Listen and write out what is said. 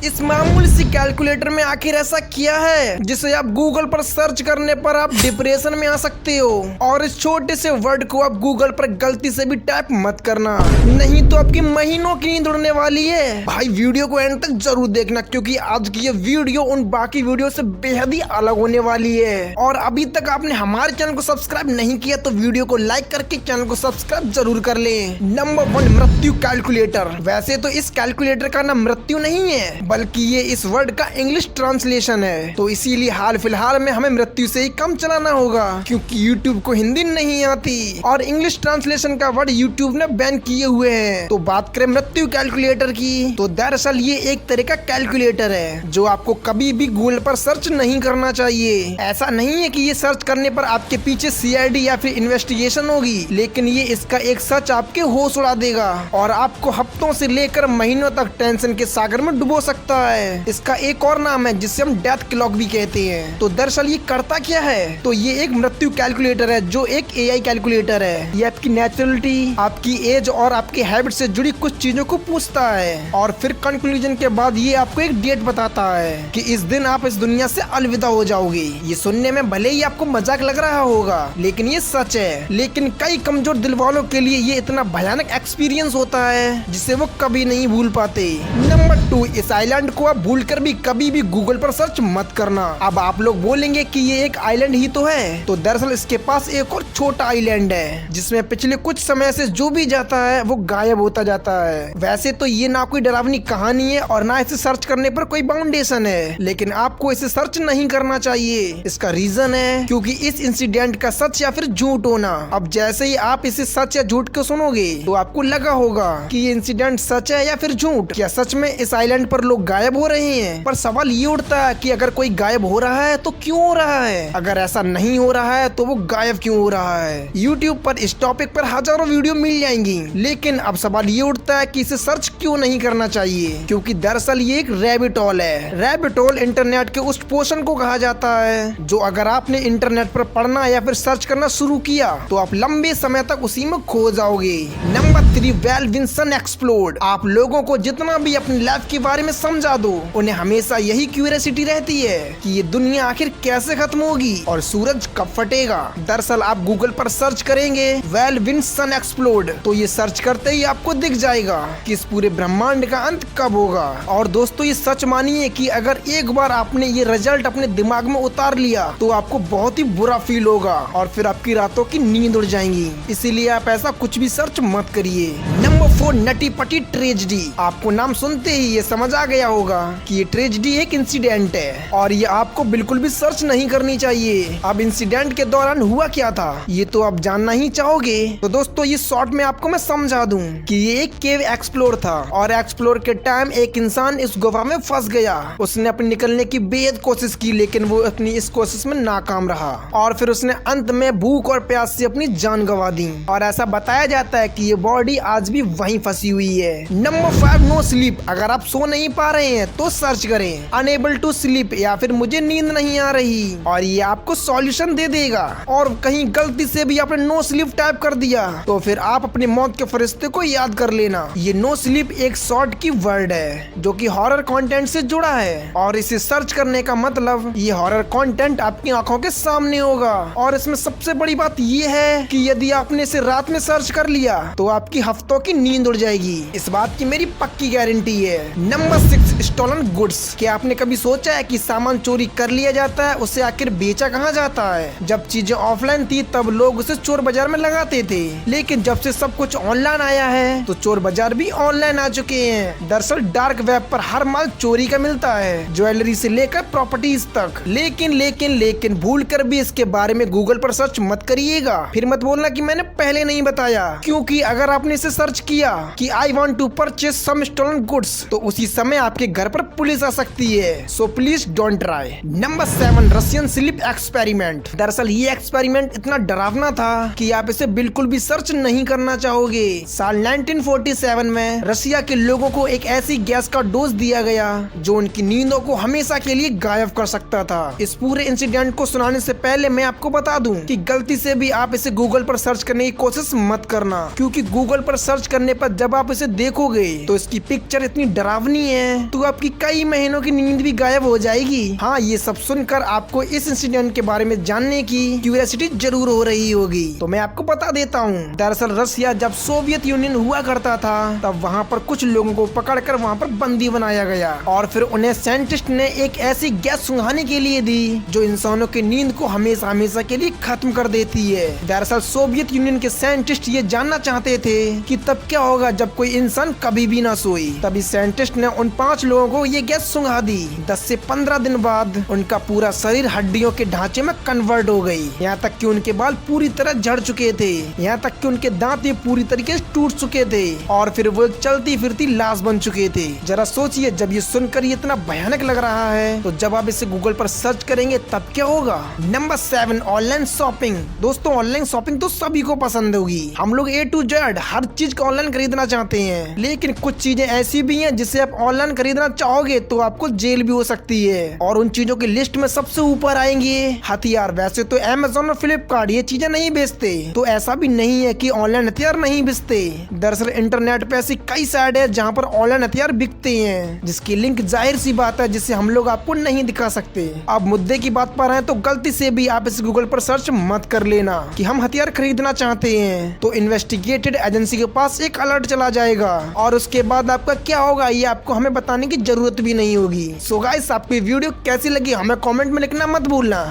इस मामूली सी कैलकुलेटर में आखिर ऐसा क्या है जिसे आप गूगल पर सर्च करने पर आप डिप्रेशन में आ सकते हो। और इस छोटे से वर्ड को आप गूगल पर गलती से भी टाइप मत करना, नहीं तो आपकी महीनों की नींद उड़ने वाली है। भाई वीडियो को एंड तक जरूर देखना, क्योंकि आज की ये वीडियो उन बाकी वीडियो से बेहद ही अलग होने वाली है। और अभी तक आपने हमारे चैनल को सब्सक्राइब नहीं किया तो वीडियो को लाइक करके चैनल को सब्सक्राइब जरूर कर लें। नंबर 1, मृत्यु कैलकुलेटर। वैसे तो इस कैलकुलेटर का नाम मृत्यु नहीं है, बल्कि ये इस वर्ड का इंग्लिश ट्रांसलेशन है। तो इसीलिए हाल फिलहाल में हमें मृत्यु से ही कम चलाना होगा, क्योंकि यूट्यूब को हिंदी नहीं आती और इंग्लिश ट्रांसलेशन का वर्ड यूट्यूब ने बैन किए हुए हैं। तो बात करें मृत्यु कैलकुलेटर की, तो दरअसल ये एक तरह का कैलकुलेटर है जो आपको कभी भी गूगल पर सर्च नहीं करना चाहिए। ऐसा नहीं है कि ये सर्च करने पर आपके पीछे सीआईडी या फिर इन्वेस्टिगेशन होगी, लेकिन ये इसका एक सर्च आपके होश उड़ा देगा और आपको हफ्तों से लेकर महीनों तक टेंशन के सागर में डुबो सकता है। इसका एक और नाम है जिसे हम डेथ क्लॉक भी कहते हैं। तो दरअसल ये करता क्या है, तो ये एक मृत्यु कैलकुलेटर है जो एक एआई कैलकुलेटर है। ये आपकी नेचुरलिटी, आपकी एज और आपके हैबिट से जुड़ी कुछ चीजों को पूछता है और फिर कंक्लूजन के बाद ये आपको एक डेट बताता है कि इस दिन आप इस दुनिया से अलविदा हो जाओगे। ये सुनने में भले ही आपको मजाक लग रहा होगा, लेकिन ये सच है। लेकिन कई कमजोर दिल वालों के लिए ये इतना भयानक एक्सपीरियंस होता है जिसे वो कभी नहीं भूल पाते। नंबर 2, इस आइलैंड को आप भूलकर भी कभी भी गूगल पर सर्च मत करना। अब आप लोग बोलेंगे कि ये एक आइलैंड ही तो है, तो दरअसल इसके पास एक और छोटा आइलैंड है जिसमें पिछले कुछ समय से जो भी जाता है वो गायब होता जाता है। वैसे तो ये ना कोई डरावनी कहानी है और ना इसे सर्च करने पर कोई बाउंडेशन है, लेकिन आपको इसे सर्च नहीं करना चाहिए। इसका रीजन है क्योंकि इस इंसिडेंट का सच या फिर झूठ होना। अब जैसे ही आप इसे सच या झूठ को सुनोगे तो आपको लगा होगा कि ये इंसिडेंट सच है या फिर झूठ। क्या सच में इस आइलैंड पर लोग गायब हो रहे हैं? पर सवाल ये उठता है कि अगर कोई गायब हो रहा है तो क्यों हो रहा है? अगर ऐसा नहीं हो रहा है तो वो गायब क्यों हो रहा है? यूट्यूब पर इस टॉपिक पर हजारों वीडियो मिल जाएंगी, लेकिन अब सवाल ये उठता है कि इसे सर्च क्यों नहीं करना चाहिए, क्योंकि दरअसल ये एक रैबिट होल है। रैबिट होल इंटरनेट के उस पोर्शन को कहा जाता है जो अगर आपने इंटरनेट पर पढ़ना या फिर सर्च करना शुरू किया तो आप लंबे समय तक उसी में खो जाओगे। नंबर 3, वेल विंसन एक्सप्लोड। आप लोगों को जितना भी अपनी लाइफ के बारे में समझा दो, उन्हें हमेशा यही क्यूरियोसिटी रहती है कि ये दुनिया आखिर कैसे खत्म होगी और सूरज कब फटेगा। दरअसल आप गूगल पर सर्च करेंगे वेल विंसन एक्सप्लोड, तो ये सर्च करते ही आपको दिख जाएगा कि इस पूरे ब्रह्मांड का अंत कब होगा। और दोस्तों ये सच मानिए कि अगर एक बार आपने ये रिजल्ट अपने दिमाग में उतार लिया तो आपको बहुत ही बुरा फील होगा और फिर आपकी रातों की नींद उड़ जाएंगी। इसीलिए आप ऐसा कुछ भी सर्च मत करिए। नंबर 4, नटी पटी ट्रेजेडी। आपको नाम सुनते ही ये समझ आ गया होगा कि ये ट्रेजेडी एक इंसिडेंट है और ये आपको बिल्कुल भी सर्च नहीं करनी चाहिए। अब इंसिडेंट के दौरान हुआ क्या था ये तो आप जानना ही चाहोगे। तो दोस्तों ये शॉर्ट में आपको मैं समझा दूं कि ये एक केव एक्सप्लोर था और एक्सप्लोर के टाइम एक इंसान इस गुफा में फंस गया। उसने अपनी निकलने की बेहद कोशिश की, लेकिन वो अपनी इस कोशिश में नाकाम रहा और फिर उसने अंत में भूख और प्यास से अपनी जान गंवा दी। और ऐसा बताया जाता है कि ये बॉडी आज भी वहीं फंसी हुई है। Number 5, no sleep. अगर आप सो नहीं पा रहे हैं तो सर्च करें अनेबल टू स्लीप या फिर मुझे नींद नहीं आ रही, और ये आपको सॉल्यूशन दे देगा। और कहीं गलती से भी आपने नो स्लीप टाइप कर दिया तो फिर आप अपने मौत के फरिश्ते को याद कर लेना। ये नो स्लीप एक शॉर्ट की वर्ड है जो कि हॉरर कंटेंट से जुड़ा है और इसे सर्च करने का मतलब ये हॉरर कंटेंट आपकी आंखों के सामने होगा। और इसमें सबसे बड़ी बात ये है कि यदि आपने इसे रात में सर्च कर लिया तो आपकी हफ्तों की नींद उड़ जाएगी। इस बात की मेरी पक्की गारंटी है। Number 6, stolen goods. क्या आपने कभी सोचा है कि सामान चोरी कर लिया जाता है, उसे आखिर बेचा कहाँ जाता है? जब चीजें ऑफलाइन थी तब लोग उसे चोर बाजार में लगाते थे, लेकिन जब से सब कुछ ऑनलाइन आया है तो चोर बाजार भी ऑनलाइन आ चुके हैं। दरअसल डार्क वेब पर हर माल चोरी का मिलता है, ज्वेलरी से लेकर प्रॉपर्टीज तक। लेकिन लेकिन लेकिन भूल कर भी इसके बारे में गूगल पर सर्च मत करिएगा। फिर मत बोलना कि मैंने पहले नहीं बताया, क्योंकि अगर आपने इसे सर्च किया कि I want to purchase some stolen goods तो उसी समय आपके घर पर पुलिस आ सकती है। So please don't try. Number 7, Russian sleep experiment. दरअसल ये एक्सपेरिमेंट इतना डरावना था कि आप इसे बिल्कुल भी सर्च नहीं करना चाहोगे। साल 1947 में रशिया के लोगों को एक ऐसी गैस का डोज दिया गया जो उनकी नींदों को हमेशा के लिए गायब कर सकता था। इस पूरे इंसिडेंट को सुनाने से पहले मैं आपको बता दूं कि गलती से भी आप इसे गूगल पर सर्च करने की कोशिश मत करना, क्योंकि गूगल पर सर्च करने पर जब आप इसे देखोगे तो इसकी पिक्चर इतनी डरावनी है हैं तो आपकी कई महीनों की नींद भी गायब हो जाएगी। हाँ, ये सब सुनकर आपको इस इंसिडेंट के बारे में जानने की क्यूरियोसिटी जरूर हो रही होगी, तो मैं आपको बता देता हूँ। दरअसल रसिया जब सोवियत यूनियन हुआ करता था तब वहाँ पर कुछ लोगों को पकड़कर वहाँ पर बंदी बनाया गया और फिर उन्हें साइंटिस्ट ने एक ऐसी गैस सुंघाने के लिए दी जो इंसानों की नींद को हमेशा हमेशा के लिए खत्म कर देती है। दरअसल सोवियत यूनियन के साइंटिस्ट ये जानना चाहते थे कि तब क्या होगा जब कोई इंसान कभी भी ना सोई। तभी साइंटिस्ट ने उन 5 लोगों को ये गैस सुंघा दी। 10 से 15 दिन बाद उनका पूरा शरीर हड्डियों के ढांचे में कन्वर्ट हो गई। यहाँ तक कि उनके बाल पूरी तरह झड़ चुके थे, यहाँ तक कि उनके दांत भी पूरी तरीके से टूट चुके थे और फिर वो चलती फिरती लाश बन चुके थे। जरा सोचिए, जब ये सुनकर ये इतना भयानक लग रहा है तो जब आप इसे गूगल पर सर्च करेंगे तब क्या होगा। Number 7, online shopping. दोस्तों, ऑनलाइन शॉपिंग तो सभी को पसंद होगी। हम लोग A to Z हर चीज को ऑनलाइन खरीदना चाहते हैं, लेकिन कुछ चीजें ऐसी भी हैं जिसे आप ऑनलाइन खरीदना चाहोगे तो आपको जेल भी हो सकती है। और उन चीजों की लिस्ट में सबसे ऊपर आएंगे हथियार। वैसे तो Amazon और फ्लिपकार्ट ये चीजें नहीं बेचते, तो ऐसा भी नहीं है कि ऑनलाइन हथियार नहीं बेचते। दरअसल इंटरनेट पे ऐसी कई साइट है जहाँ पर ऑनलाइन हथियार बिकते हैं, जिसकी लिंक जाहिर सी बात है जिसे हम लोग आपको नहीं दिखा सकते। अब मुद्दे की बात पर हैं तो गलती से भी आप इस गूगल पर सर्च मत कर लेना कि हम हथियार खरीदना चाहते हैं, तो इन्वेस्टिगेटेड एजेंसी के पास एक अलर्ट चला जाएगा और उसके बाद आपका क्या होगा ये आपको हमें बताने की जरूरत भी नहीं होगी। सो गाइस, आपको वीडियो कैसी लगी हमें कमेंट में लिखना मत भूलना।